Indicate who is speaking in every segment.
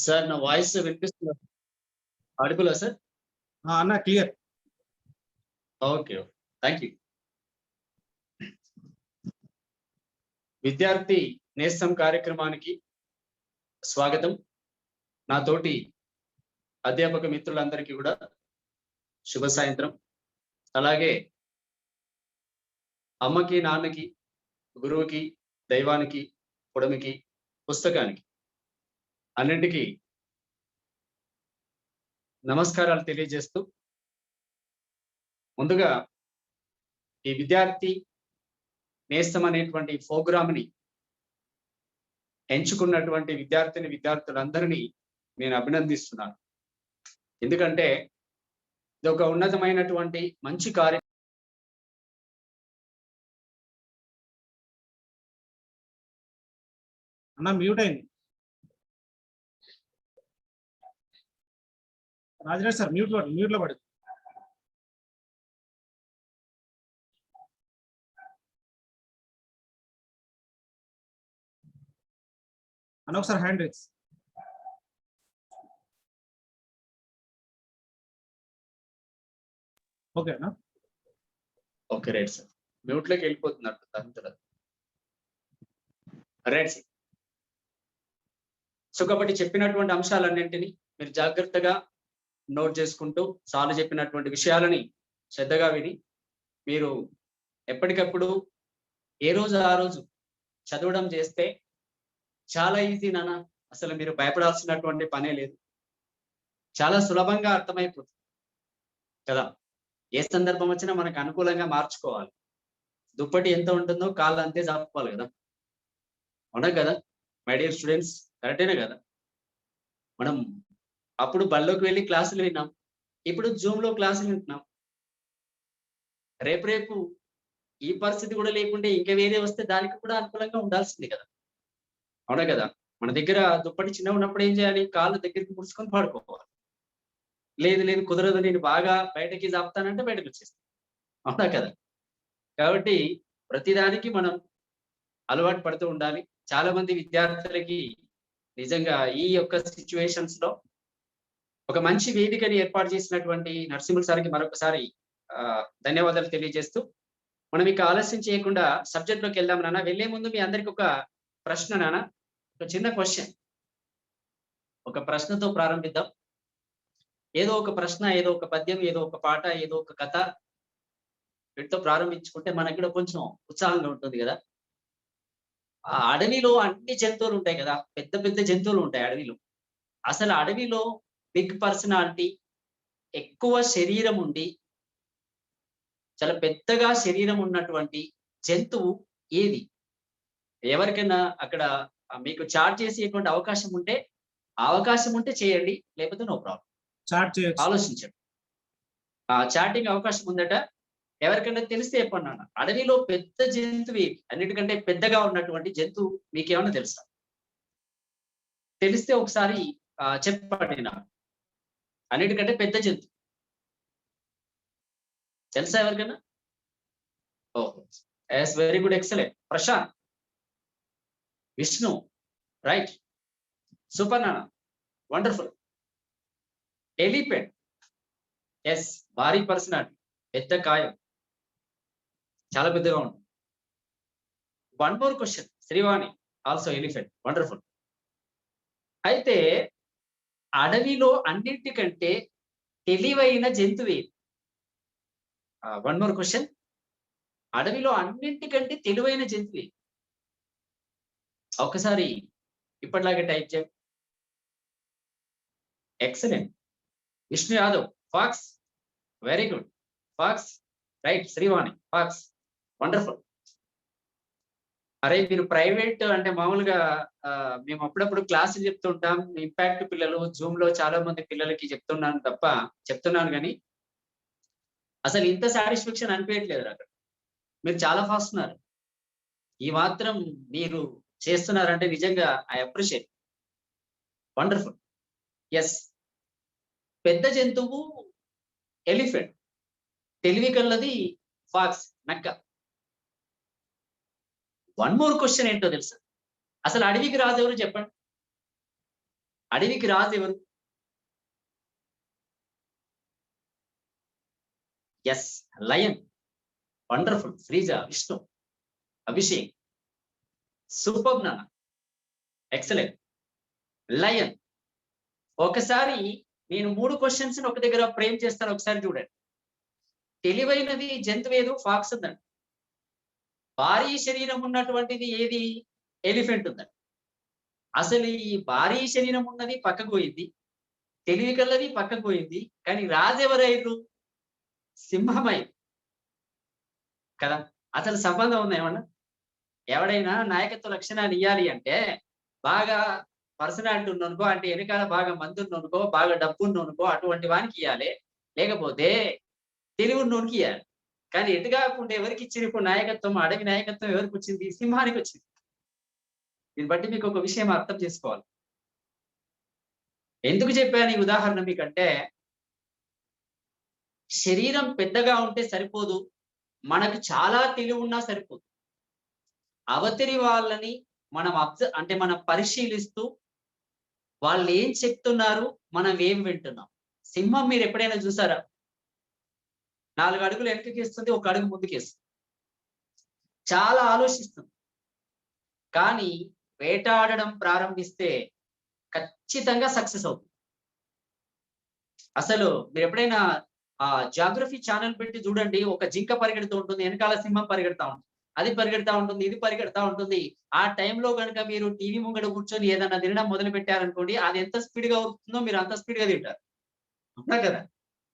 Speaker 1: Sir నా voice వినిపిస్తుందా? ఆడిబులా sir?
Speaker 2: అన్న క్లియర్.
Speaker 1: ఓకే. Thank you. విద్యార్థి నేస్తం కార్యక్రమానికి స్వాగతం. నా తోటి అధ్యాపక మిత్రులందరికీ కూడా శుభ సాయంత్రం. అలాగే అమ్మకి, నాన్నకి, గురువుకి, దైవానికి, పుడమికి, పుస్తకానికి అన్నింటికీ నమస్కారాలు తెలియజేస్తూ ముందుగా ఈ విద్యార్థి నేస్తం అనేటువంటి ప్రోగ్రామ్ని ఎంచుకున్నటువంటి విద్యార్థులందరినీ నేను అభినందిస్తున్నాను. ఎందుకంటే ఇది ఒక ఉన్నతమైనటువంటి మంచి కార్యక్రమం.
Speaker 2: అన్న మ్యూట్ అయింది. రాజరాజ్ సార్ మ్యూట్ లో పడు. అన్న ఒకసారి హ్యాండ్ రేస్. ఓకే అన్న.
Speaker 1: Okay right sir. మ్యూట్లోకి వెళ్ళిపోతున్నట్టు అంతలో. Right sir. సో కాబట్టి చెప్పినటువంటి అంశాలన్నింటినీ మీరు జాగ్రత్తగా నోట్ చేసుకుంటూ సార్లు చెప్పినటువంటి విషయాలని శ్రద్ధగా విని మీరు ఎప్పటికప్పుడు ఏ రోజు ఆ రోజు చదవడం చేస్తే చాలా ఈజీ నాన్న. అసలు మీరు భయపడాల్సినటువంటి పనే లేదు. చాలా సులభంగా అర్థమైపోతుంది కదా. ఏ సందర్భం వచ్చినా మనకు అనుకూలంగా మార్చుకోవాలి. దుప్పటి ఎంత ఉంటుందో కాళ్ళు అంతే చాపుకోవాలి కదా. అవునా కదా మై డియర్ స్టూడెంట్స్? కరెక్టేనా కదా? మనం అప్పుడు బళ్ళలోకి వెళ్ళి క్లాసులు విన్నాం, ఇప్పుడు జూమ్లో క్లాసులు వింటున్నాం. రేపు ఈ పరిస్థితి కూడా లేకుంటే ఇంకా వేరే వస్తే దానికి కూడా అనుకూలంగా ఉండాల్సింది కదా. అవునా కదా? మన దగ్గర దుప్పటి చిన్న ఉన్నప్పుడు ఏం చేయాలి? కాళ్ళు దగ్గరికి ముడుచుకొని పడుకోవాలి. లేదు కుదరదు, నేను బాగా బయటకి చాపుతానంటే బయటకు వచ్చేస్తాను. అవునా కదా? కాబట్టి ప్రతిదానికి మనం అలవాటు పడుతూ ఉండాలి. చాలా మంది విద్యార్థులకి నిజంగా ఈ యొక్క సిచ్యువేషన్స్ లో ఒక మంచి వేదికని ఏర్పాటు చేసినటువంటి నరసింహులు సార్కి మరొకసారి ధన్యవాదాలు తెలియజేస్తూ మనం ఇక ఆలస్యం చేయకుండా సబ్జెక్ట్ లోకి వెళ్దాం నాన్న. వెళ్లే ముందు మీ అందరికి ఒక ప్రశ్న నాన్న, ఒక చిన్న క్వశ్చన్. ఒక ప్రశ్నతో ప్రారంభిద్దాం. ఏదో ఒక ప్రశ్న, ఏదో ఒక పద్యం, ఏదో ఒక పాట, ఏదో ఒక కథ వీటితో ప్రారంభించుకుంటే మనకి కూడా కొంచెం ఉత్సాహంగా ఉంటుంది కదా. ఆ అడవిలో అన్ని జంతువులు ఉంటాయి కదా, పెద్ద పెద్ద జంతువులు ఉంటాయి అడవిలో. అసలు అడవిలో బిగ్ పర్సనాలిటీ, ఎక్కువ శరీరం ఉండి చాలా పెద్దగా శరీరం ఉన్నటువంటి జంతువు ఏది? ఎవరికైనా అక్కడ మీకు చాట్ చేసేటువంటి అవకాశం ఉంటే చేయండి, లేకపోతే నో ప్రాబ్లం.
Speaker 2: చాట్ చేయొచ్చు.
Speaker 1: ఆలోచించండి. చాటింగ్ అవకాశం ఉందట. ఎవరికైనా తెలిస్తే చెప్పండి అన్న. అడవిలో పెద్ద జంతువు ఏది? అన్నిటికంటే పెద్దగా ఉన్నటువంటి జంతువు మీకేమన్నా తెలుసా? తెలిస్తే ఒకసారి చెప్పండి నాకు. అన్నిటికంటే పెద్ద జంతువు తెలుసా ఎవరికైనా? ఓహో, yes, very good, excellent. Prashant, Vishnu, right, super నాన్న, వండర్ఫుల్. ఎలిఫెంట్, ఎస్, భారీ పర్సనాలిటీ, పెద్ద కాయం, చాలా పెద్దగా ఉంటుంది. One more question, Srivani, also elephant, wonderful. అయితే అడవిలో అన్నింటికంటే తెలివైన జంతువు. వన్ మోర్ క్వశ్చన్, అడవిలో అన్నింటికంటే తెలివైన జంతువు. ఒక్కసారి ఇప్పటిలాగే టైప్ చేయండి. Excellent. Vishnu Yadav, fox, very good, fox, right. Srivani, fox, wonderful. అరే మీరు ప్రైవేట్ అంటే మామూలుగా మేము అప్పుడప్పుడు క్లాసులు చెప్తుంటాం. ఇంపాక్ట్ పిల్లలు జూమ్ లో చాలా మంది పిల్లలకి చెప్తున్నాను కానీ అసలు ఇంత సాటిస్ఫాక్షన్ అనిపించట్లేదు అక్కడ. మీరు చాలా ఫాస్ట్ ఉన్నారు. ఈ మాత్రం మీరు చేస్తున్నారంటే నిజంగా ఐ అప్రిషియేట్. వండర్ఫుల్. ఎస్, పెద్ద జంతువు ఎలిఫెంట్, తెలివి కల్లది ఫాక్స్, నక్క. వన్ మోర్ క్వశ్చన్ ఏంటో తెలుసా? అసలు అడవికి రాజు ఎవరు చెప్పండి? అడవికి రాజు ఎవరు? Yes, lion. Wonderful. Sreeja, Vishnu, Abhishek, super నాన్న, ఎక్సలెంట్. లయన్. ఒకసారి నేను 3 క్వశ్చన్స్ ఒక దగ్గర ఫ్రేమ్ చేస్తాను, ఒకసారి చూడండి. తెలివైనది జంతువేదు? ఫాక్స్ ఉందండి. భారీ శరీరం ఉన్నటువంటిది ఏది? ఎలిఫెంట్ ఉందండి. అసలు ఈ భారీ శరీరం ఉన్నది పక్కకు పోయింది, తెలివి కల్లది పక్కకు పోయింది, కానీ రాజెవరైరు? సింహమై కదా. అసలు సంబంధం ఉందా ఏమన్నా? ఎవడైనా నాయకత్వ లక్షణాలు ఇవ్వాలి అంటే బాగా పర్సనాలిటీ ఉన్ననుకో, అంటే వెనకాల బాగా మంది ఉన్ననుకో, బాగా డబ్బు ఉన్ననుకో, అటువంటి వానికి ఇవ్వాలి. లేకపోతే తెలివి ఉన్నోనికి ఇవ్వాలి. కానీ ఎటు కాకుండా ఎవరికి ఇచ్చింది ఇప్పుడు నాయకత్వం? అడవి నాయకత్వం ఎవరికి వచ్చింది? సింహానికి వచ్చింది. దీన్ని బట్టి మీకు ఒక విషయం అర్థం చేసుకోవాలి. ఎందుకు చెప్పాను ఈ ఉదాహరణ మీకంటే, శరీరం పెద్దగా ఉంటే సరిపోదు, మనకు చాలా తెలివి ఉన్నా సరిపోదు. అవతలి వాళ్ళని మనం అంటే మనం పరిశీలిస్తూ వాళ్ళు ఏం చెప్తున్నారు, మనం ఏం వింటున్నాం. సింహం మీరు ఎప్పుడైనా చూసారా? 4 అడుగులు వెనక్కిస్తుంది, 1 అడుగు ముందుకేస్తుంది. చాలా ఆలోచిస్తుంది. కానీ వేటాడడం ప్రారంభిస్తే ఖచ్చితంగా సక్సెస్ అవుతుంది. అసలు మీరు ఎప్పుడైనా జాగ్రఫీ ఛానల్ పెట్టి చూడండి, ఒక జింక పరిగెడుతూ ఉంటుంది, వెనకాల సింహం పరిగెడతా ఉంటుంది, అది పరిగెడతా ఉంటుంది, ఇది పరిగెడతా ఉంటుంది. ఆ టైంలో కనుక మీరు టీవీ ముంగడ కూర్చొని ఏదన్నా తినడం మొదలు పెట్టారనుకోండి, అది ఎంత స్పీడ్ గా అవుతుందో మీరు అంత స్పీడ్ గా తింటారు. అవునా కదా.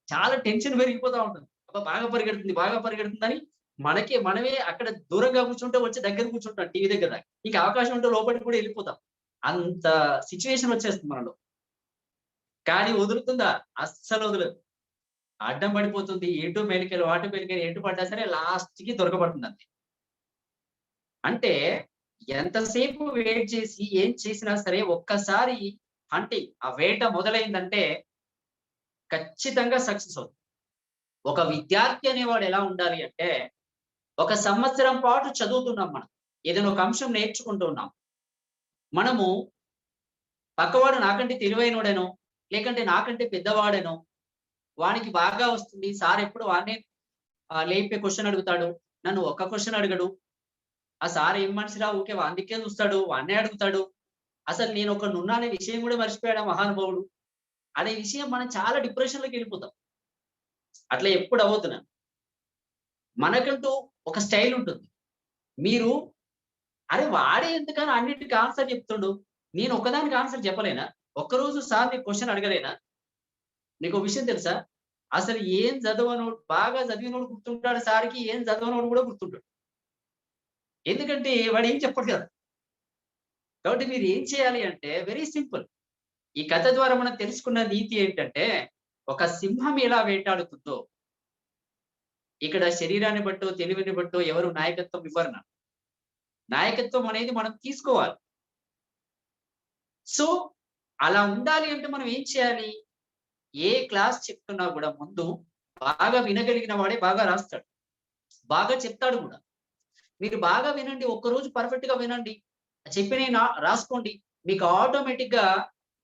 Speaker 1: చాలా టెన్షన్ పెరిగిపోతా ఉంటుంది. బాగా పరిగెడుతుంది, బాగా పరిగెడుతుందని మనమే అక్కడ దూరంగా కూర్చుంటే వచ్చి దగ్గర కూర్చుంటాం టీవీ దగ్గర. ఇంకా అవకాశం ఉంటే లోపలికి కూడా వెళ్ళిపోతాం. అంత సిచ్యువేషన్ వచ్చేస్తుంది మనలో. కానీ వదులుతుందా? అస్సలు వదలదు. అడ్డం పడిపోతుంది. ఎటు మెలికలు అటు మెలికలు ఎటు పడ్డా సరే లాస్ట్ కి దొరకబడుతుంది అంతే. అంటే ఎంతసేపు వెయిట్ చేసి ఏం చేసినా సరే ఒక్కసారి హంటింగ్, ఆ వేట మొదలైందంటే ఖచ్చితంగా సక్సెస్ అవుతుంది. ఒక విద్యార్థి అనేవాడు ఎలా ఉండాలి అంటే, 1 సంవత్సరం పాటు చదువుతున్నాం మనం. ఏదైనా ఒక అంశం నేర్చుకుంటూ ఉన్నాం. మనము పక్కవాడు నాకంటే తెలివైనోడేనో, లేకంటే నాకంటే పెద్దవాడేనో, వానికి బాగా వస్తుంది, సార్ ఎప్పుడు వాడినే లేపే క్వశ్చన్ అడుగుతాడు, నన్ను ఒక్క క్వశ్చన్ అడగడు. ఆ సార్ ఏం మనిషిరా, ఊకే వానికే చూస్తాడు, వాన్నే అడుగుతాడు. అసలు నేను ఒకడున్నా అనే విషయం కూడా మర్చిపోయాడు ఆ మహానుభావుడు అనే విషయం మనం చాలా డిప్రెషన్‌లోకి వెళ్ళిపోతాం. అట్లా ఎప్పుడు అవ్వద్దు. మనకంటూ ఒక స్టైల్ ఉంటుంది. మీరు అరే వాడే ఎందుకని అన్నిటికి ఆన్సర్ చెప్తుండు, నేను ఒకదానికి ఆన్సర్ చెప్పలేనా? ఒక్కరోజు సార్ నీకు క్వశ్చన్ అడగలేనా? నీకో విషయం తెలుసా? అసలు ఏం చదవనోడు, బాగా చదివినోడు గుర్తుంటాడు సార్‌కి, ఏం చదవనోడు కూడా గుర్తుంటాడు. ఎందుకంటే వాడు ఏం చెప్పడు కదా. కాబట్టి మీరు ఏం చేయాలి అంటే వెరీ సింపుల్. ఈ కథ ద్వారా మనం తెలుసుకున్న నీతి ఏంటంటే, ఒక సింహం ఎలా వేటాడుతుందో, ఇక్కడ శరీరాన్ని బట్టో, తెలివిని బట్టో ఎవరు నాయకత్వం ఇవ్వరు. నాయకత్వం అనేది మనం తీసుకోవాలి. సో, అలా ఉండాలి అంటే మనం ఏం చేయాలి? ఏ క్లాస్ చెప్తున్నా కూడా ముందు బాగా వినగలిగిన వాడే బాగా రాస్తాడు. బాగా చెప్తాడు కూడా. మీరు బాగా వినండి. ఒక్కరోజు పర్ఫెక్ట్ గా వినండి. చెప్పినయి రాసుకోండి. మీకు ఆటోమేటిక్‌గా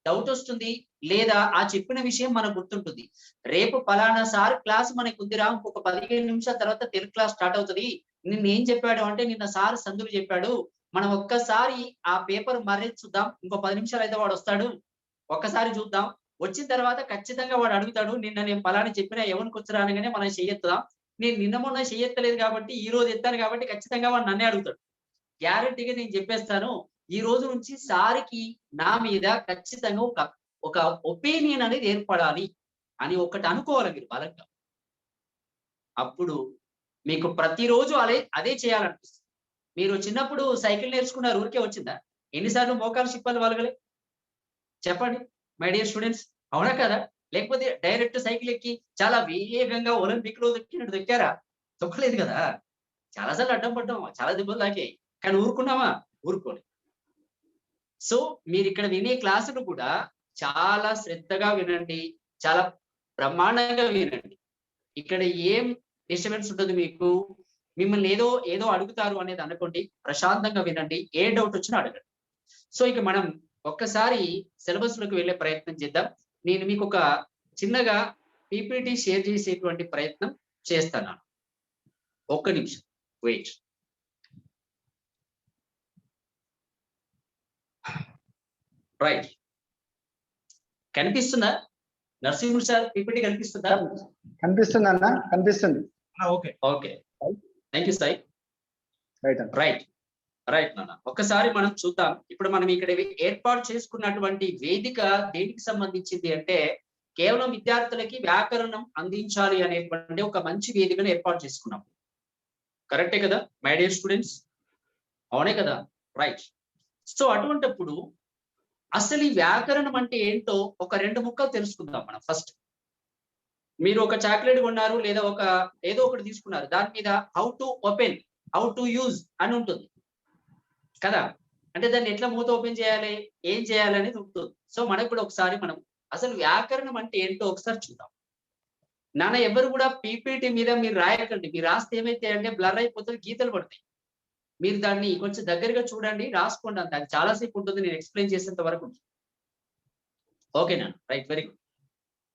Speaker 1: డౌట్ వస్తుంది. లేదా ఆ చెప్పిన విషయం మనకు గుర్తుంటుంది. రేపు పలానా సార్ క్లాస్ మనకుందిరా, ఇంకొక 15 నిమిషాల తర్వాత తెలుగు క్లాస్ స్టార్ట్ అవుతది. నిన్నేం చెప్పాడు అంటే, నిన్న సార్ సందులు చెప్పాడు. మనం ఒక్కసారి ఆ పేపర్ మర్రేసి చూద్దాం. ఇంకో 10 నిమిషాలైతే వాడొస్తాడు. ఒక్కసారి చూద్దాం. వచ్చిన తర్వాత ఖచ్చితంగా వాడు అడుగుతాడు. నిన్న నేను పలానా చెప్పినా ఎవరికొచ్చురా అనగానే మనం చెయ్యెత్తుదాం. నేను నిన్న మొన్న చెయ్యెత్తలేదు కాబట్టి, ఈ రోజు ఎత్తాను కాబట్టి ఖచ్చితంగా వాడు నన్నే అడుగుతాడు. గ్యారంటీగా నేను చెప్పేస్తాను. ఈ రోజు నుంచి సార్‌కి నా మీద ఖచ్చితంగా ఒక ఒపీనియన్ అనేది ఏర్పడాలి అని ఒకటి అనుకోవాలి మీరు బలంగా. అప్పుడు మీకు ప్రతిరోజు అదే చేయాలనిపిస్తుంది. మీరు చిన్నప్పుడు సైకిల్ నేర్చుకున్నారు, ఊరికే వచ్చిందా? ఎన్ని సార్లు మోకాలు చిప్పలు పలగలే? చెప్పండి మై డియర్ స్టూడెంట్స్. అవునా కదా? లేకపోతే డైరెక్ట్ సైకిల్ ఎక్కి చాలా వేగంగా ఒలింపిక్‌లో దొక్కినట్టు దొక్కారా? తొక్కలేదు కదా! చాలా సార్లు అడ్డం పడ్డాం. చాలా దెబ్బలు తాకాయి. కానీ ఊరుకున్నామా? ఊరుకోలేదు. సో, మీరిక్కడ వినే క్లాసులు కూడా చాలా శ్రద్ధగా వినండి. చాలా బ్రహ్మాండంగా వినండి. ఇక్కడ ఏం డిస్టర్బెన్స్ ఉండదు మీకు. మిమ్మల్ని ఏదో అడుగుతారు అనేది అనుకోండి. ప్రశాంతంగా వినండి. ఏ డౌట్ వచ్చినా అడగండి. సో, ఇక మనం ఒక్కసారి సిలబస్ లోకి వెళ్ళే ప్రయత్నం చేద్దాం. నేను మీకు ఒక చిన్నగా పీపీటీ షేర్ చేసేటువంటి ప్రయత్నం చేస్తాను. ఒక్క నిమిషం వెయిట్. రైట్, కనిపిస్తుందా నరసింహులు సార్? పీపీటీ కనిపిస్తుందా?
Speaker 3: కనిపిస్తుంది అన్న, కనిపిస్తుంది.
Speaker 2: Okay
Speaker 1: okay, thank you Sai.
Speaker 3: Right
Speaker 1: right right నాన్న, ఒక్కసారి మనం చూద్దాం. ఇప్పుడు మనం ఇక్కడ ఏర్పాటు చేసుకున్నటువంటి వేదిక దేనికి సంబంధించింది అంటే కేవలం విద్యార్థులకి వ్యాకరణం అందించాలి అనేటువంటి ఒక మంచి వేదికను ఏర్పాటు చేసుకున్నాం. కరెక్టే కదా మై డియర్ స్టూడెంట్స్? అవునే కదా? రైట్. సో అటువంటప్పుడు అసలు ఈ వ్యాకరణం అంటే ఏంటో ఒక 2 ముక్కలు తెలుసుకుందాం మనం ఫస్ట్. మీరు ఒక చాక్లెట్ కొన్నారు లేదా ఒక ఏదో ఒకటి తీసుకున్నారు, దాని మీద how to open, how to use అని ఉంటుంది కదా. అంటే దాన్ని ఎట్లా మూత ఓపెన్ చేయాలి, ఏం చేయాలి అనేది ఉంటుంది. సో మనకు కూడా ఒకసారి మనం అసలు వ్యాకరణం అంటే ఏంటో ఒకసారి చూద్దాం. నాన్న ఎవరు కూడా పీపీటీ మీద మీరు రాయకండి. మీరు రాస్తే ఏమైతే అంటే బ్లర్ అయిపోతుంది, గీతలు పడతాయి. మీరు దాన్ని కొంచెం దగ్గరగా చూడండి, రాసుకోండి. అంత అది చాలాసేపు ఉంటుంది, నేను ఎక్స్ప్లెయిన్ చేసేంత వరకు. ఓకేనా? Right, very good.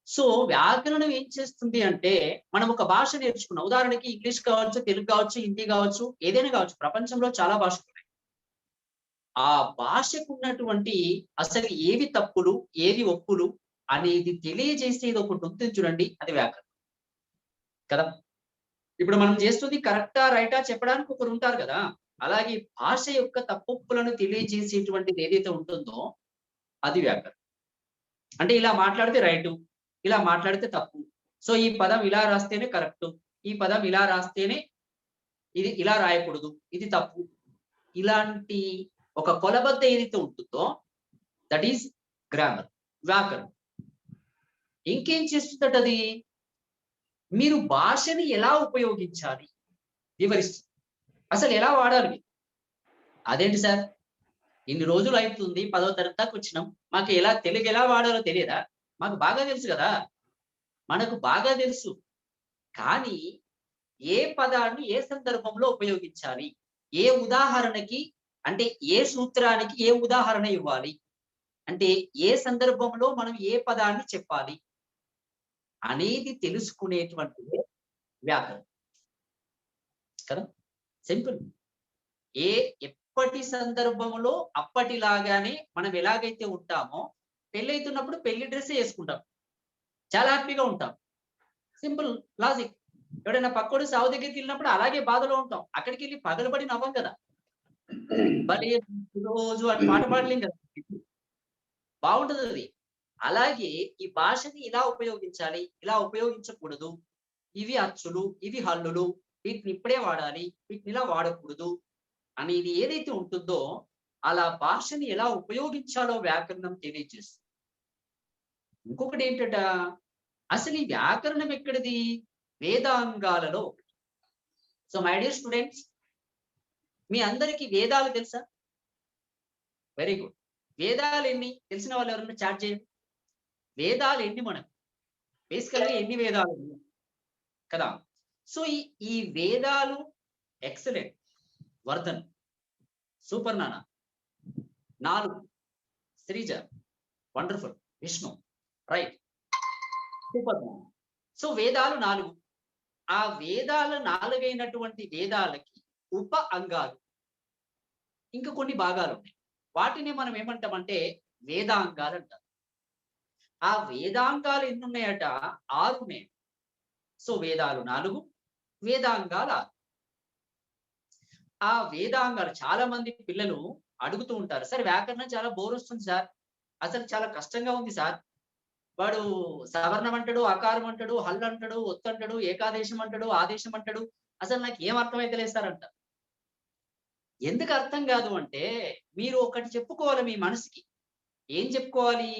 Speaker 1: సో వ్యాకరణం ఏం చేస్తుంది అంటే మనం ఒక భాష నేర్చుకున్నాం. ఉదాహరణకి ఇంగ్లీష్ కావచ్చు, తెలుగు కావచ్చు, హిందీ కావచ్చు, ఏదైనా కావచ్చు. ప్రపంచంలో చాలా భాషలు ఉన్నాయి. ఆ భాషకు ఉన్నటువంటి అసలు ఏవి తప్పులు ఏవి ఒప్పులు అనేది తెలియజేసేది ఒకటి ఉంటుంది చూడండి, అది వ్యాకరణం కదా. ఇప్పుడు మనం చేస్తుంది కరెక్టా రైటా చెప్పడానికి ఒకరు ఉంటారు కదా. అలాగే భాష యొక్క తప్పులను తెలియజేసేటువంటిది ఏదైతే ఉంటుందో అది వ్యాకరణం. అంటే ఇలా మాట్లాడితే రైటు, ఇలా మాట్లాడితే తప్పు. సో ఈ పదం ఇలా రాస్తేనే కరెక్ట్, ఈ పదం ఇలా రాస్తేనే ఇది ఇలా రాయకూడదు, ఇది తప్పు. ఇలాంటి ఒక కొలబద్ద ఏదైతే ఉంటుందో దట్ ఈస్ గ్రామర్, వ్యాకరణం. ఇంకేం చేస్తుందట అది? మీరు భాషని ఎలా ఉపయోగించాలి వివరిస్తుంది. అసలు ఎలా వాడాలి? అదేంటి సార్, ఇన్ని రోజులు అవుతుంది, 10వ తరగతి దాకా వచ్చినాం, మాకు తెలుగు ఎలా వాడాలో తెలియదా? మాకు బాగా తెలుసు కదా, మనకు బాగా తెలుసు. కానీ ఏ పదాన్ని ఏ సందర్భంలో ఉపయోగించాలి, ఏ ఉదాహరణకి అంటే ఏ సూత్రానికి ఏ ఉదాహరణ ఇవ్వాలి, అంటే ఏ సందర్భంలో మనం ఏ పదాన్ని చెప్పాలి అనేది తెలుసుకునేటువంటిదే వ్యాకరణం కదా. సింపుల్. ఎప్పటి సందర్భంలో అప్పటిలాగానే మనం ఎలాగైతే ఉంటామో, పెళ్ళైతున్నప్పుడు పెళ్లి డ్రెస్ వేసుకుంటాం, చాలా హ్యాపీగా ఉంటాం. Simple logic. ఎవడైనా పక్కోడు సావు దగ్గరికి వెళ్ళినప్పుడు అలాగే బాధలో ఉంటాం. అక్కడికి వెళ్ళి పగలబడి నవ్వం కదా, బలి రోజు అని పాట పాడలేం కదా, బాగుంటది అది. అలాగే ఈ భాషని ఇలా ఉపయోగించాలి, ఇలా ఉపయోగించకూడదు, ఇవి అచ్చులు, ఇవి హల్లులు, వీటిని ఇప్పుడే వాడాలి, వీటిని ఇలా వాడకూడదు అనేది ఏదైతే ఉంటుందో అలా భాషని ఎలా ఉపయోగించాలో వ్యాకరణం తెలియజేస్తుంది. ఇంకొకటి ఏంటట, అసలు ఈ వ్యాకరణం ఎక్కడిది? వేదాంగాలలో ఒకటి. సో మై డియర్ స్టూడెంట్స్, మీ అందరికీ వేదాలు తెలుసా? Very good. వేదాలు ఎన్ని తెలిసిన వాళ్ళు ఎవరైనా చాట్ చేయండి. వేదాలు ఎన్ని? మనకు బేసికల్గా ఎన్ని వేదాలు ఉన్నాయి కదా. సో ఈ వేదాలు ఎక్సలెంట్, వర్ధన్, సూపర్ నాన్న, 4, Sreeja, wonderful, Vishnu, right, super. So వేదాలు 4. ఆ వేదాలు 4 అయినటువంటి వేదాలకి ఉప అంగాలు ఇంకా కొన్ని భాగాలు ఉన్నాయి. వాటిని మనం ఏమంటామంటే వేదాంగాలు అంటాం. ఆ వేదాంగాలు ఎన్ని ఉన్నాయట? 6 ఉన్నాయి. సో వేదాలు 4, వేదాంగాలు 6. ఆ వేదాంగాలు చాలా మంది పిల్లలు అడుగుతూ ఉంటారు, సార్ వ్యాకరణం చాలా బోర్ వస్తుంది సార్, అసలు చాలా కష్టంగా ఉంది సార్. వాడు సవర్ణం అంటాడు, అకారం అంటాడు, హల్ అంటాడు, ఒత్తు అంటాడు, ఏకాదేశం అంటాడు, ఆదేశం అంటాడు, అసలు నాకు ఏం అర్థమైతే లేదు సార్ అంట. ఎందుకు అర్థం కాదు అంటే మీరు ఒకటి చెప్పుకోవాలి మీ మనసుకి. ఏం చెప్పుకోవాలి?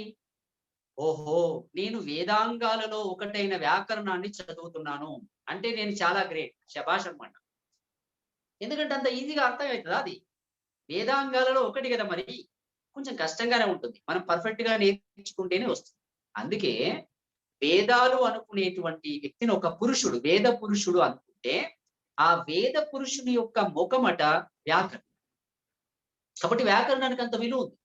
Speaker 1: ఓహో, నేను వేదాంగాలలో ఒకటైన వ్యాకరణాన్ని చదువుతున్నాను అంటే నేను చాలా గ్రేట్, శభాష్ అన్నమాట. ఎందుకంటే అంత ఈజీగా అర్థమవుతుందా? అది వేదాంగాలలో ఒకటి కదా, మరి కొంచెం కష్టంగానే ఉంటుంది. మనం పర్ఫెక్ట్ గా నేర్చుకుంటేనే వస్తుంది. అందుకే వేదాలు అనుకునేటువంటి వ్యక్తిని ఒక పురుషుడు, వేద పురుషుడు అనుకుంటే ఆ వేద పురుషుని యొక్క ముఖమట వ్యాకరణం. కాబట్టి వ్యాకరణానికి అంత విలువ ఉంది.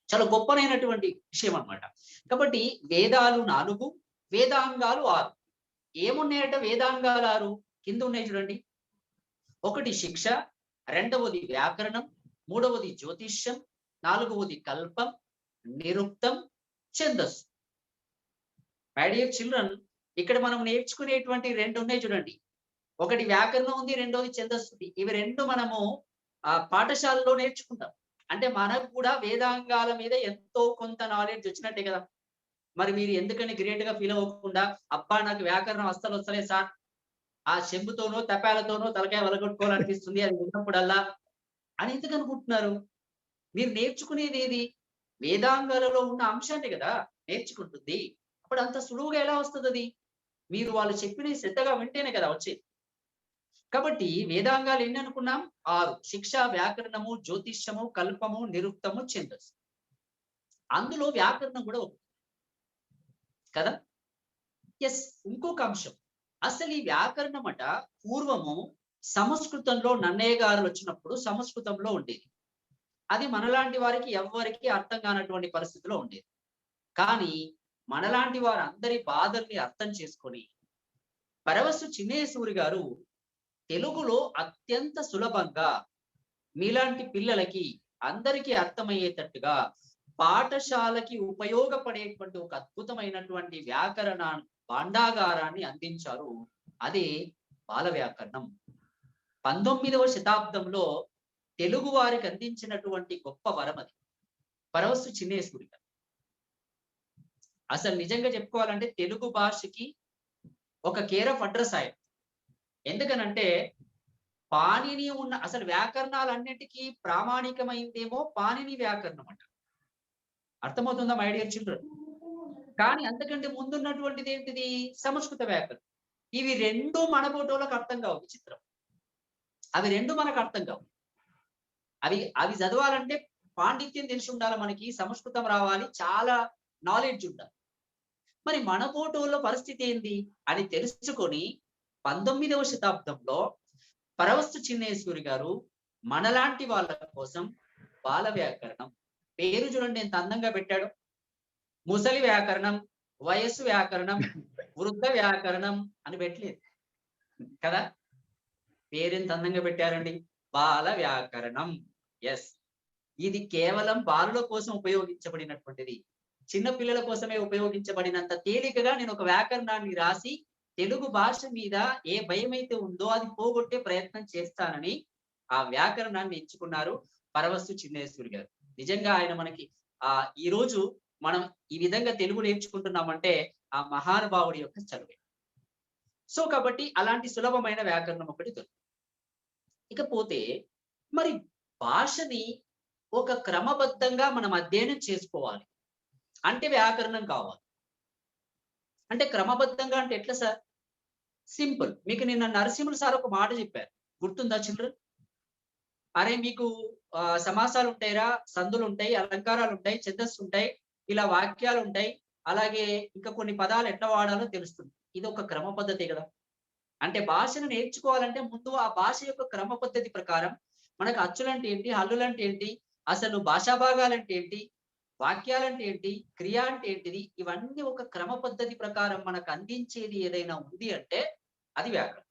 Speaker 1: చాలా గొప్పనైనటువంటి విషయం అన్నమాట. కాబట్టి వేదాలు 4, వేదాంగాలు 6. ఏమున్నాయట వేదాంగాలు 6? కింద ఉన్నాయి చూడండి. ఒకటి శిక్ష, రెండవది వ్యాకరణం, మూడవది జ్యోతిష్యం, నాలుగవది కల్పం, నిరుక్తం, ఛందస్సు. మై డియర్ చిల్డ్రన్, ఇక్కడ మనం నేర్చుకునేటువంటి 2 ఉన్నాయి చూడండి. ఒకటి వ్యాకరణం ఉంది, రెండోది ఛందస్సు ఉంది. ఇవి 2 మనము పాఠశాలలో నేర్చుకుంటాం. అంటే మనకు కూడా వేదాంగాల మీద ఎంతో కొంత నాలెడ్జ్ వచ్చినట్టే కదా. మరి మీరు ఎందుకని గ్రేట్ గా ఫీల్ అవ్వకుండా, అబ్బా నాకు వ్యాకరణం అస్సలు వస్తలేదు సార్, ఆ చెంబుతోనో తపాలతోనో తలకాయ వలగొట్టుకోవాలనిపిస్తుంది అది విన్నప్పుడల్లా అని ఎందుకు అనుకుంటున్నారు? మీరు నేర్చుకునేది ఏది? వేదాంగాలలో ఉన్న అంశాన్ని కదా నేర్చుకుంటుంది. అప్పుడు అంత సులువుగా ఎలా వస్తుంది అది? మీరు వాళ్ళు చెప్పినవి శ్రద్ధగా వింటేనే కదా వచ్చేది. కాబట్టి వేదాంగాలు ఎన్ని అనుకున్నాం? 6. శిక్ష, వ్యాకరణము, జ్యోతిష్యము, కల్పము, నిరుక్తము, ఛందస్సు. అందులో వ్యాకరణం కూడా ఒకటి కదా. ఎస్, ఇంకొక అంశం. అసలు ఈ వ్యాకరణం అట పూర్వము సంస్కృతంలో నన్నయ్య గారు వచ్చినప్పుడు సంస్కృతంలో ఉండేది. అది మనలాంటి వారికి ఎవ్వరికి అర్థం కానటువంటి పరిస్థితిలో ఉండేది. కానీ మనలాంటి వారందరి బాధల్ని అర్థం చేసుకొని పరవస్తు చిన్నేసూరి గారు తెలుగులో అత్యంత సులభంగా మీలాంటి పిల్లలకి అందరికీ అర్థమయ్యేటట్టుగా పాఠశాలకి ఉపయోగపడేటువంటి ఒక అద్భుతమైనటువంటి వ్యాకరణ భాండాగారాన్ని అందించారు. అదే బాల వ్యాకరణం. 19వ శతాబ్దంలో తెలుగు వారికి అందించినటువంటి గొప్ప వరం అది పరవస్తు చిన్నేసూరి గారు. అసలు నిజంగా చెప్పుకోవాలంటే తెలుగు భాషకి ఒక కేర్ ఆఫ్ అడ్రస్ ఆయన. ఎందుకనంటే పాణిని ఉన్న అసలు వ్యాకరణాలన్నిటికీ ప్రామాణికమైందేమో పాణిని వ్యాకరణం అంట. అర్థమవుతుందా మై డియర్ చిల్డ్రన్? కానీ అంతకంటే ముందున్నటువంటిది ఏంటిది? సంస్కృత వ్యాకరణం. ఇవి 2 మన ఫోటోలకు అర్థం కావు. విచిత్రం. అవి 2 మనకు అర్థం కావు. అవి చదవాలంటే పాండిత్యం తెలిసి ఉండాలి, మనకి సంస్కృతం రావాలి, చాలా నాలెడ్జ్ ఉండాలి. మరి మన ఫోటోలో పరిస్థితి ఏంది అని తెలుసుకొని 19వ శతాబ్దంలో పరవస్తు చిన్నేసూరి గారు మనలాంటి వాళ్ళ కోసం బాల వ్యాకరణం, పేరు చూడండి ఎంత అందంగా పెట్టాడు. ముసలి వ్యాకరణం, వయస్సు వ్యాకరణం, వృద్ధ వ్యాకరణం అని పెట్టలేదు కదా. పేరెంత అందంగా పెట్టారండి, బాల వ్యాకరణం. ఎస్, ఇది కేవలం బాలుల కోసం ఉపయోగించబడినటువంటిది. చిన్న పిల్లల కోసమే ఉపయోగించబడినంత తేలికగా నేను ఒక వ్యాకరణాన్ని రాసి తెలుగు భాష మీద ఏ భయం అయితే ఉందో అది పోగొట్టే ప్రయత్నం చేస్తానని ఆ వ్యాకరణాన్ని ఎంచుకున్నారు పరవస్తు చిన్నేసూరి గారు. నిజంగా ఆయన మనకి ఈ రోజు మనం ఈ విధంగా తెలుగు నేర్చుకుంటున్నామంటే ఆ మహానుభావుడి యొక్క చదువే. సో కాబట్టి అలాంటి సులభమైన వ్యాకరణం ఒకటి దొరుకుతుంది. ఇకపోతే మరి భాషని ఒక క్రమబద్ధంగా మనం అధ్యయనం చేసుకోవాలి అంటే వ్యాకరణం కావాలి. అంటే క్రమబద్ధంగా అంటే ఎట్లా సార్? సింపుల్. మీకు నిన్న నరసింహులు సార్ ఒక మాట చెప్పారు, గుర్తుందా చిల్డ్రన్? అరే మీకు సమాసాలు ఉంటాయిరా, సందులు ఉంటాయి, అలంకారాలు ఉంటాయి, ఛందస్సు ఉంటాయి, ఇలా వాక్యాలు ఉంటాయి, అలాగే ఇంకా కొన్ని పదాలు ఎట్లా వాడాలో తెలుస్తుంది. ఇది ఒక క్రమ పద్ధతి కదా. అంటే భాషను నేర్చుకోవాలంటే ముందు ఆ భాష యొక్క క్రమ పద్ధతి ప్రకారం మనకు అచ్చులంటే ఏంటి, హల్లులంటే ఏంటి, అసలు భాషా భాగాలంటే ఏంటి, వాక్యాలంటే ఏంటి, క్రియ అంటే ఏంటిది, ఇవన్నీ ఒక క్రమ పద్ధతి ప్రకారం మనకు అందించేది ఏదైనా ఉంది అంటే అది వ్యాకరణం.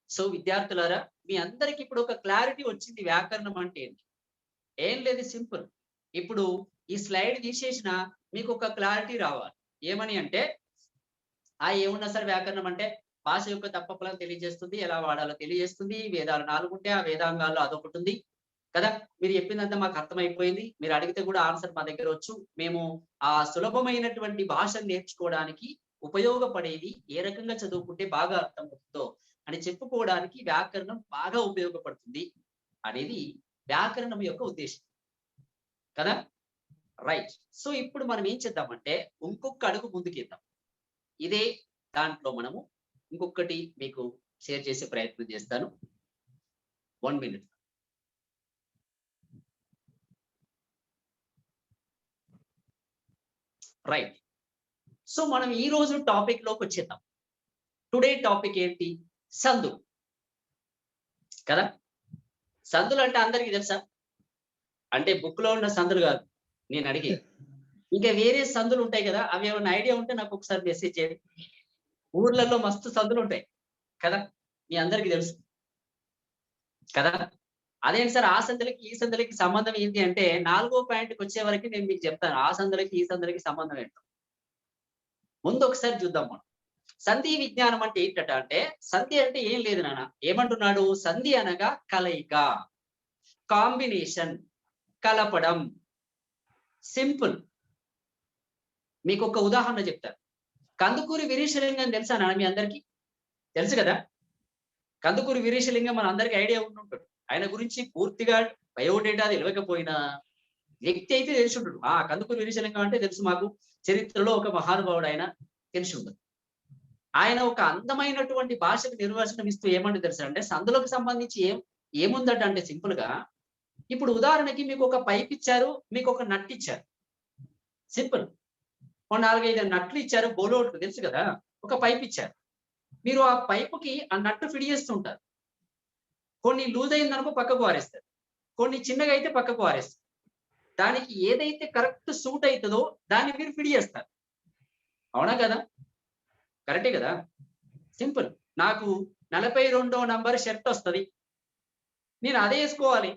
Speaker 1: సో విద్యార్థులారా, మీ అందరికి ఇప్పుడు ఒక క్లారిటీ వచ్చింది వ్యాకరణం అంటే ఏంటి. ఏం లేదు, సింపుల్. ఇప్పుడు ఈ స్లైడ్ తీసేసిన మీకు ఒక క్లారిటీ రావాలి. ఏమని అంటే ఏమున్నా సరే వ్యాకరణం అంటే భాష యొక్క తప్పప్పులను తెలియజేస్తుంది, ఎలా వాడాలో తెలియజేస్తుంది, వేదాలు 4 ఉంటే ఆ వేదాంగాల్లో అదొకటి ఉంది కదా. మీరు చెప్పిందంతా మాకు అర్థమైపోయింది. మీరు అడిగితే కూడా ఆన్సర్ మా దగ్గర వచ్చు. మేము ఆ సులభమైనటువంటి భాషను నేర్చుకోవడానికి ఉపయోగపడేది ఏ రకంగా చదువుకుంటే బాగా అర్థం అవుతుందో అని చెప్పుకోవడానికి వ్యాకరణం బాగా ఉపయోగపడుతుంది అనేది వ్యాకరణం యొక్క ఉద్దేశం కదా. రైట్. సో ఇప్పుడు మనం ఏం చేద్దామంటే ఇంకొక అడుగు ముందుకేద్దాం. ఇదే దాంట్లో మనము ఇంకొకటి మీకు షేర్ చేసే ప్రయత్నం చేస్తాను. 1 minute. రైట్. సో మనం ఈ రోజు టాపిక్ లోకి వచ్చేద్దాం. టుడే టాపిక్ ఏంటి? సందులు కదా. సందులు అంటే అందరికీ తెలుసా? అంటే బుక్ లో ఉన్న సందులు కాదు నేను అడిగే. ఇంకా వేరే సందులు ఉంటాయి కదా, అవి ఏమైనా ఐడియా ఉంటే నాకు ఒకసారి మెసేజ్ చేయండి. ఊర్లలో మస్తు సందులు ఉంటాయి కదా, మీ అందరికీ తెలుసు కదా. అదేంటి సార్ ఆ సందులకి ఈ సందులకి సంబంధం ఏంటి అంటే 4వ పాయింట్కి వచ్చే వరకు నేను మీకు చెప్తాను ఆ సందులకి ఈ సందులకి సంబంధం ఏంటో. ముందు ఒకసారి చూద్దాం మనం. సంధి విజ్ఞానం అంటే ఏంటట అంటే, సంధి అంటే ఏం లేదు నాన్న, ఏమంటున్నాడు, సంధి అనగా కలయిక, కాంబినేషన్, కలపడం. సింపుల్. మీకు ఒక ఉదాహరణ చెప్తాను. కందుకూరి వీరేశలింగం తెలుసా నాన్న మీ అందరికీ? తెలుసు కదా. కందుకూరి వీరేశలింగం మన అందరికీ ఐడియా ఉంటుంటాడు. ఆయన గురించి పూర్తిగా బయోడేటా తెలియకపోయినా వ్యక్తి అయితే తెలిసి ఉంటాడు. కందుకూరి వీరేశలింగం అంటే తెలుసు మాకు, చరిత్రలో ఒక మహానుభావుడు ఆయన, తెలిసి ఉంటుంది. ఆయన ఒక అందమైనటువంటి భాషకు నిర్వచనం ఇస్తూ ఏమంటే తెలుసా అంటే, సందులకు సంబంధించి ఏముందట అంటే సింపుల్ గా, ఇప్పుడు ఉదాహరణకి మీకు ఒక పైప్ ఇచ్చారు, మీకు ఒక నట్ ఇచ్చారు. సింపుల్. 4-5 నట్లు ఇచ్చారు, బోలోట్లు తెలుసు కదా. ఒక పైప్ ఇచ్చారు, మీరు ఆ పైపుకి ఆ నట్టు ఫిట్ చేస్తుంటారు. కొన్ని లూజ్ అయిందనుకో పక్కకు వారేస్తారు, కొన్ని చిన్నగా అయితే పక్కకు వారేస్తారు. దానికి ఏదైతే కరెక్ట్ సూట్ అవుతుందో దాన్ని మీరు ఫిట్ చేస్తారు. అవునా కదా, కరెక్టే కదా. సింపుల్. నాకు 42వ నంబర్ షర్ట్ వస్తుంది, నేను అదే వేసుకోవాలి.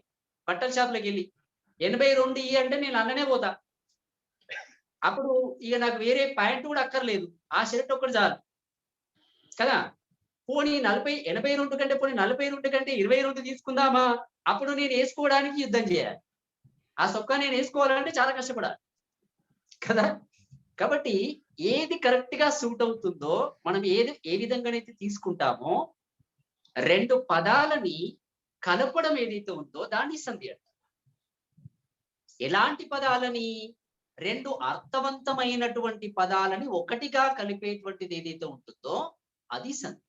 Speaker 1: బట్టల షాప్లోకి వెళ్ళి 82 అంటే నేను అన్ననే పోతా. అప్పుడు ఇక నాకు వేరే ప్యాంట్ కూడా అక్కర్లేదు, ఆ షర్ట్ ఒక్కటి చాలు కదా. పోనీ 82 కంటే పోనీ 42 కంటే 22 తీసుకుందామా, అప్పుడు నేను వేసుకోవడానికి యుద్ధం చేయాలి. ఆ సొక్కా నేను వేసుకోవాలంటే చాలా కష్టపడాలి కదా. కాబట్టి ఏది కరెక్ట్ గా సూట్ అవుతుందో మనం ఏ విధంగానైతే తీసుకుంటామో, 2 పదాలని కలపడం ఏదైతే ఉందో దాన్ని సంధి అంటారు. ఎలాంటి పదాలని? 2 అర్థవంతమైనటువంటి పదాలని ఒకటిగా కలిపేటువంటిది ఏదైతే ఉంటుందో అది సంధి.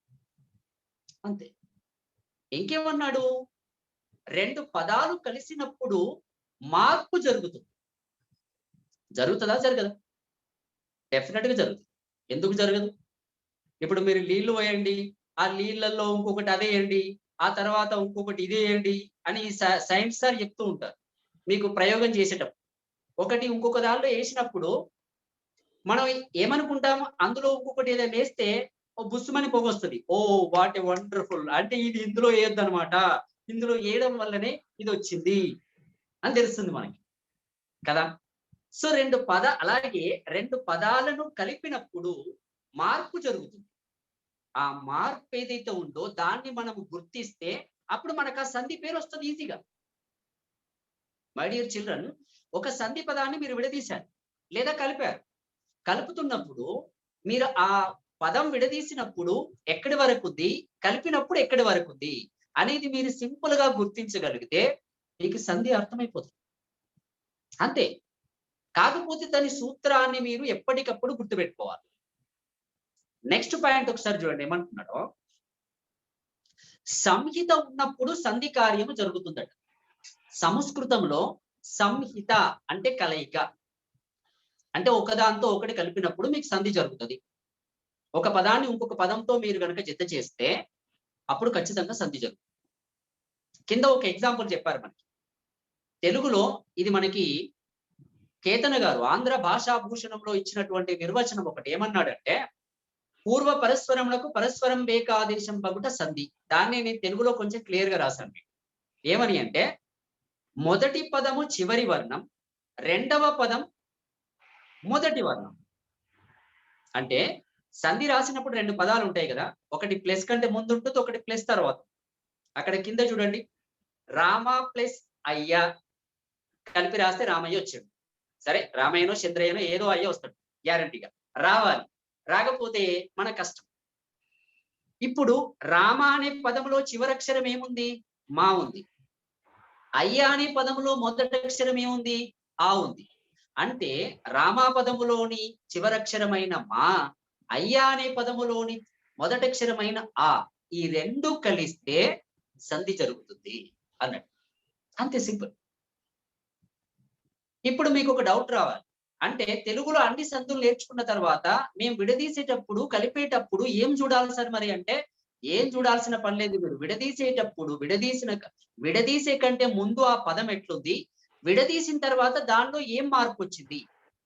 Speaker 1: అంతే. ఇంకేమన్నాడు? 2 పదాలు కలిసినప్పుడు మార్పు జరుగుతుంది. జరుగుతుందా జరగదా? డెఫినెట్ గా జరుగుతుంది. ఎందుకు జరగదు? ఇప్పుడు మీరు నీళ్లు పోయండి, ఆ నీళ్ళల్లో ఇంకొకటి అదే వేయండి, ఆ తర్వాత ఇంకొకటి ఇదే వేయండి అని సైన్స్ సార్ చెప్తూ ఉంటారు. మీకు ప్రయోగం చేసేటప్పుడు ఒకటి ఇంకొక దానిలో వేసినప్పుడు మనం ఏమనుకుంటాం, అందులో ఇంకొకటి ఏదైనా వేస్తే బుస్సుమని పొగొస్తుంది. ఓ వాట్ ఏ వండర్ఫుల్, అంటే ఇది ఇందులో వేయొద్దు అనమాట, ఇందులో వేయడం వల్లనే ఇది వచ్చింది అని తెలుస్తుంది మనకి కదా. సో అలాగే 2 పదాలను కలిపినప్పుడు మార్పు జరుగుతుంది. ఆ మార్పు ఏదైతే ఉందో దాన్ని మనం గుర్తిస్తే అప్పుడు మనకు ఆ సంధి పేరు వస్తుంది ఈజీగా. మై డియర్ చిల్డ్రన్, ఒక సంధి పదాన్ని మీరు విడదీశారు లేదా కలిపారు. కలుపుతున్నప్పుడు మీరు ఆ పదం విడదీసినప్పుడు ఎక్కడి వరకు ఉంది, కలిపినప్పుడు ఎక్కడి వరకు ఉంది అనేది మీరు సింపుల్ గా గుర్తించగలిగితే మీకు సంధి అర్థమైపోతుంది. అంతే. కాకపోతే దాని సూత్రాన్ని మీరు ఎప్పటికప్పుడు గుర్తుపెట్టుకోవాలి. నెక్స్ట్ పాయింట్ ఒకసారి చూడండి ఏమంటున్నాడో. సంహిత ఉన్నప్పుడు సంధి కార్యము జరుగుతుందట. సంస్కృతంలో సంహిత అంటే కలయిక, అంటే ఒకదాంతో ఒకటి కలిపినప్పుడు మీకు సంధి జరుగుతుంది. ఒక పదాన్ని ఇంకొక పదంతో మీరు కనుక జత చేస్తే అప్పుడు ఖచ్చితంగా సంధి జరుగుతుంది. కింద ఒక ఎగ్జాంపుల్ చెప్పారు మనకి. తెలుగులో ఇది మనకి కేతన గారు ఆంధ్ర భాషాభూషణంలో ఇచ్చినటువంటి నిర్వచనం ఒకటి ఏమన్నాడంటే, పూర్వ పరస్పరములకు పరస్పరం బేకాదేశం పగుట సంధి. దాన్ని నేను తెలుగులో కొంచెం క్లియర్ గా రాశాను. ఏమని అంటే, మొదటి పదము చివరి వర్ణం, రెండవ పదం మొదటి వర్ణం. అంటే సంధి రాసినప్పుడు 2 పదాలు ఉంటాయి కదా, ఒకటి ప్లస్ కంటే ముందు ఉంటుంది, ఒకటి ప్లస్ తర్వాత. అక్కడ కింద చూడండి, రామ ప్లస్ అయ్య కలిపి రాస్తే రామయ్య వచ్చాడు. సరే, రామయ్యనో చంద్రయ్యనో ఏదో అయ్య వస్తాడు గ్యారంటీగా, రావాలి. రాకపోతే మన కష్టం. ఇప్పుడు రామ అనే పదంలో చివరక్షరం ఏముంది? మా ఉంది. అయ్య అనే పదములో మొదటి అక్షరం ఏముంది? ఆ ఉంది. అంటే రామా పదములోని చివరక్షరమైన మా, అయ్య అనే పదములోని మొదటక్షరమైన ఆ, ఈ 2 కలిస్తే సంధి జరుగుతుంది అన్నట్టు. అంతే సింపుల్. ఇప్పుడు మీకు ఒక డౌట్ రావాలి. అంటే తెలుగులో అన్ని సంధులు నేర్చుకున్న తర్వాత మేము విడదీసేటప్పుడు కలిపేటప్పుడు ఏం చూడాలి సార్ మరి అంటే, ఏం చూడాల్సిన పని లేదు. మీరు విడదీసేటప్పుడు విడదీసే కంటే ముందు ఆ పదం ఎట్లుంది, విడదీసిన తర్వాత దానిలో ఏం మార్పు వచ్చింది,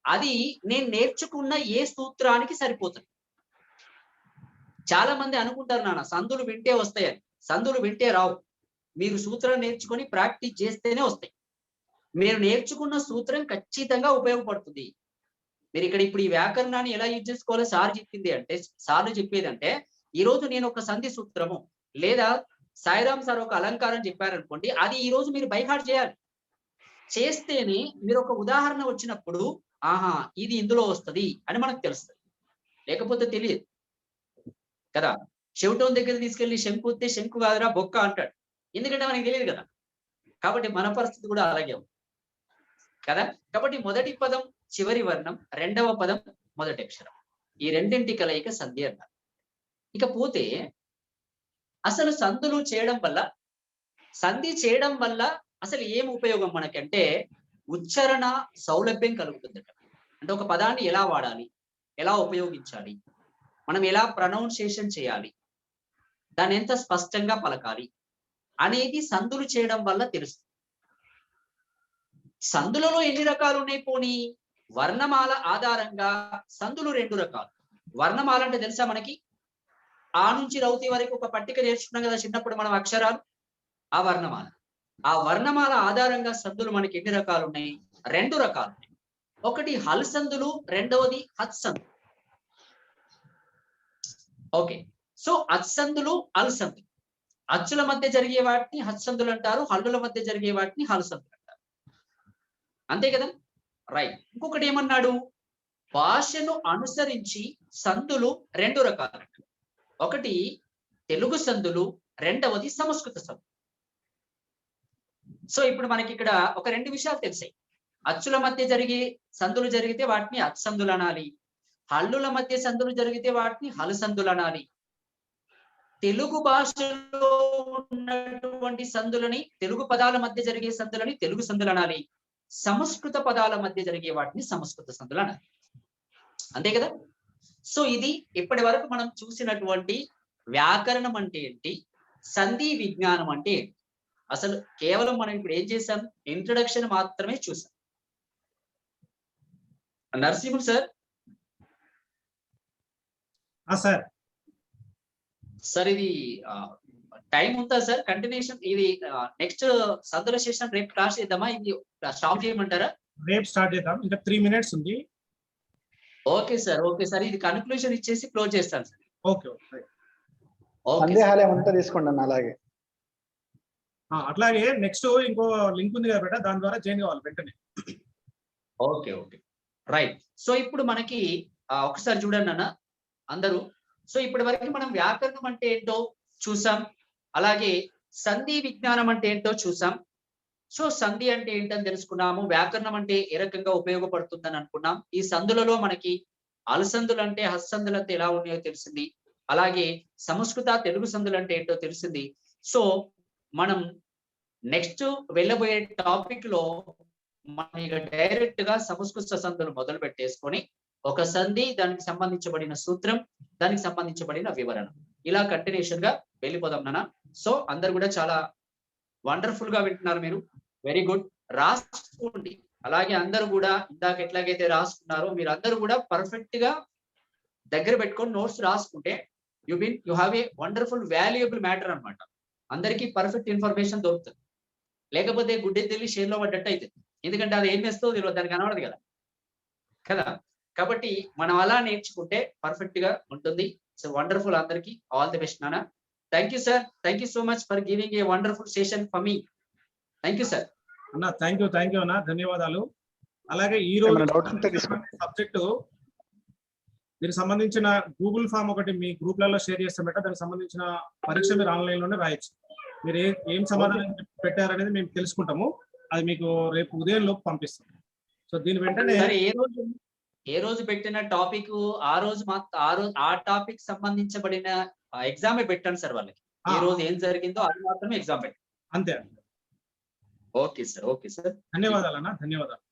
Speaker 1: అది నేను నేర్చుకున్న ఏ సూత్రానికి సరిపోతుంది. చాలా మంది అనుకుంటారు నాన్న సందులు వింటే వస్తాయని. సందులు వింటే రావు. మీరు సూత్రం నేర్చుకొని ప్రాక్టీస్ చేస్తేనే వస్తాయి. మీరు నేర్చుకున్న సూత్రం ఖచ్చితంగా ఉపయోగపడుతుంది. మీరు ఇక్కడ ఇప్పుడు ఈ వ్యాకరణాన్ని ఎలా యూజ్ చేసుకోవాలో సార్లు చెప్పేదంటే, ఈ రోజు నేను ఒక సంధి సూత్రము లేదా సాయిరామ్ సార్ ఒక అలంకారం చెప్పారనుకోండి, అది ఈ రోజు మీరు బైహార్ట్ చేయాలి. చేస్తేనే మీరు ఒక ఉదాహరణ వచ్చినప్పుడు ఆహా ఇది ఇందులో వస్తది అని మనకు తెలుస్తుంది. లేకపోతే తెలియదు కదా. చెవిటోన్ దగ్గర తీసుకెళ్లి శంకు వస్తే శంకు కాదురా బొక్క అంటాడు. ఎందుకంటే మనకి తెలియదు కదా. కాబట్టి మన పరిస్థితి కూడా అలాగే ఉంది కదా. కాబట్టి మొదటి పదం చివరి వర్ణం, రెండవ పదం మొదటి అక్షరం, ఈ రెండింటి కలయిక సంధి అన్నారు. ఇకపోతే అసలు సంధులు చేయడం వల్ల, సంధి చేయడం వల్ల అసలు ఏం ఉపయోగం మనకంటే ఉచ్చారణ సౌలభ్యం కలుగుతుంది. అంటే ఒక పదాన్ని ఎలా వాడాలి, ఎలా ఉపయోగించాలి, మనం ఎలా ప్రొనౌన్సియేషన్ చేయాలి, దాన్ని ఎంత స్పష్టంగా పలకాలి అనేది సంధులు చేయడం వల్ల తెలుస్తుంది. సంధులలో ఎన్ని రకాలు ఉన్నాయి పోనీ? వర్ణమాల ఆధారంగా సంధులు 2 రకాలు. వర్ణమాల అంటే తెలుసా మనకి? ఆ నుంచి రౌతి వరకు ఒక పట్టిక నేర్చుకున్నాం కదా చిన్నప్పుడు మనం అక్షరాలు, ఆ వర్ణమాల. ఆ వర్ణమాల ఆధారంగా సంధులు మనకి ఎన్ని రకాలు ఉన్నాయి? 2 రకాలు. ఒకటి హల్ సంధులు, రెండవది హత్ సంధులు. ఓకే, సో అత్సందులు అల్ సంధులు. అచ్చుల మధ్య జరిగే వాటిని హత్సందులు అంటారు, హల్లుల మధ్య జరిగే వాటిని హల్ సంధులు అంటారు. అంతే కదా, రైట్. ఇంకొకటి ఏమన్నాడు? భాషను అనుసరించి సంధులు 2 రకాలు. ఒకటి తెలుగు సంధులు, రెండవది సంస్కృత సంధులు. సో ఇప్పుడు మనకి ఇక్కడ ఒక 2 విషయాలు తెలిసాయి. అచ్చుల మధ్య జరిగే సంధులు జరిగితే వాటిని అత్సంధులు అనాలి, హల్లుల మధ్య సంధులు జరిగితే వాటిని హల్ సంధులు అనాలి. తెలుగు భాషలో ఉన్నటువంటి సంధులని, తెలుగు పదాల మధ్య జరిగే సంధులని తెలుగు సంధులు అనాలి, సంస్కృత పదాల మధ్య జరిగే వాటిని సంస్కృత సంధులు అనాలి. అంతే కదా. సో ఇది ఇప్పటి వరకు మనం చూసినటువంటి వ్యాకరణం అంటే ఏంటి, సంధి విజ్ఞానం అంటే ఏంటి. అసలు కేవలం మనం ఇప్పుడు ఏం చేసాం? ఇంట్రొడక్షన్ మాత్రమే చూసాం. నరసింహులు సార్.
Speaker 2: సార్
Speaker 1: సార్ ఇది టైం ఉందా సార్? కంటిన్యూషన్ ఇది నెక్స్ట్ సందుల సెషన్ రేపు క్లాస్ చేద్దామా? ఇది స్టాప్ చేయమంటారా?
Speaker 2: రేపు స్టార్ట్ చేద్దాం, ఇంకా 3 minutes ఉంది.
Speaker 1: Okay sir, okay sir. ఇది కన్క్లూజన్ ఇచ్చేసి క్లోజ్ చేస్తాను సార్.
Speaker 2: ఓకే
Speaker 3: సందేహాలు ఏమంతా తీసుకోండి అన్న. అలాగే
Speaker 2: అట్లాగే నెక్స్ట్ ఇంకో లింక్ ఉంది కదా బేట, దాని ద్వారా జాయిన్ కావాలి వెంటనే.
Speaker 1: Okay okay right. సో ఇప్పుడు మనకి ఒకసారి చూడండి అన్న అందరూ. సో ఇప్పటి వరకు మనం వ్యాకరణం అంటే ఏంటో చూసాం, అలాగే సంధి విజ్ఞానం అంటే ఏంటో చూసాం. సో సంధి అంటే ఏంటని తెలుసుకున్నాము, వ్యాకరణం అంటే ఏ రకంగా ఉపయోగపడుతుందని అనుకున్నాం. ఈ సంధులలో మనకి అలసందులు అంటే హస్సందులు అంటే ఎలా ఉన్నాయో తెలిసింది, అలాగే సంస్కృత తెలుగు సంధులు అంటే ఏంటో తెలిసింది. సో మనం నెక్స్ట్ వెళ్ళబోయే టాపిక్ లో మనం ఇక డైరెక్ట్ గా సంస్కృత సంధులు మొదలు పెట్టేసుకొని ఒక సంధి, దానికి సంబంధించబడిన సూత్రం, దానికి సంబంధించబడిన వివరణ, ఇలా కంటిన్యూషన్ గా వెళ్ళిపోదాం నాన్న. సో అందరు కూడా చాలా వండర్ఫుల్ గా వింటున్నారు మీరు, వెరీ గుడ్. రాసుకోండి. అలాగే అందరూ కూడా ఇందాక ఎట్లాగైతే రాసుకున్నారో మీరు అందరూ కూడా పర్ఫెక్ట్ గా దగ్గర పెట్టుకొని నోట్స్ రాసుకుంటే you have a wonderful valuable matter అన్నమాట. అందరికీ పర్ఫెక్ట్ ఇన్ఫర్మేషన్ దొరుకుతుంది. లేకపోతే గుడ్డే తెలిసి షేర్లో పడ్డట్టు అవుతుంది. ఎందుకంటే అది ఏం వేస్తుందో తెలియదు, దానికి కనబడదు కదా కదా. కాబట్టి మనం అలా నేర్చుకుంటే పర్ఫెక్ట్ గా ఉంటుంది. So wonderful. అందరికీ ఆల్ ది బెస్ట్ నాన్న. Thank you sir. Thank you so much for giving a wonderful session for me. Thank you sir.
Speaker 2: అన్న థ్యాంక్ యూ అన్న, ధన్యవాదాలు. అలాగే ఈ రోజు సబ్జెక్టు దీనికి సంబంధించిన గూగుల్ ఫామ్ ఒకటి మీ గ్రూప్లలో షేర్ చేస్తాం బెట. దానికి సంబంధించిన పరీక్ష మీరు ఆన్లైన్ లోనే రాయొచ్చు. మీరు ఏం సమాధానం పెట్టారనేది మేము తెలుసుకుంటాము. అది మీకు రేపు ఉదయం లోపు పంపిస్తాం. సో దీని వెంటనే
Speaker 1: ఏ రోజు పెట్టిన టాపిక్ ఆ టాపిక్ సంబంధించబడిన ఎగ్జామే పెట్టండి సార్ వాళ్ళకి. ఈ రోజు ఏం జరిగిందో అది మాత్రమే ఎగ్జామ్ పెట్టండి.
Speaker 2: అంతే.
Speaker 1: Okay sir, okay sir.
Speaker 2: ధన్యవాదాలు అన్న, ధన్యవాదాలు.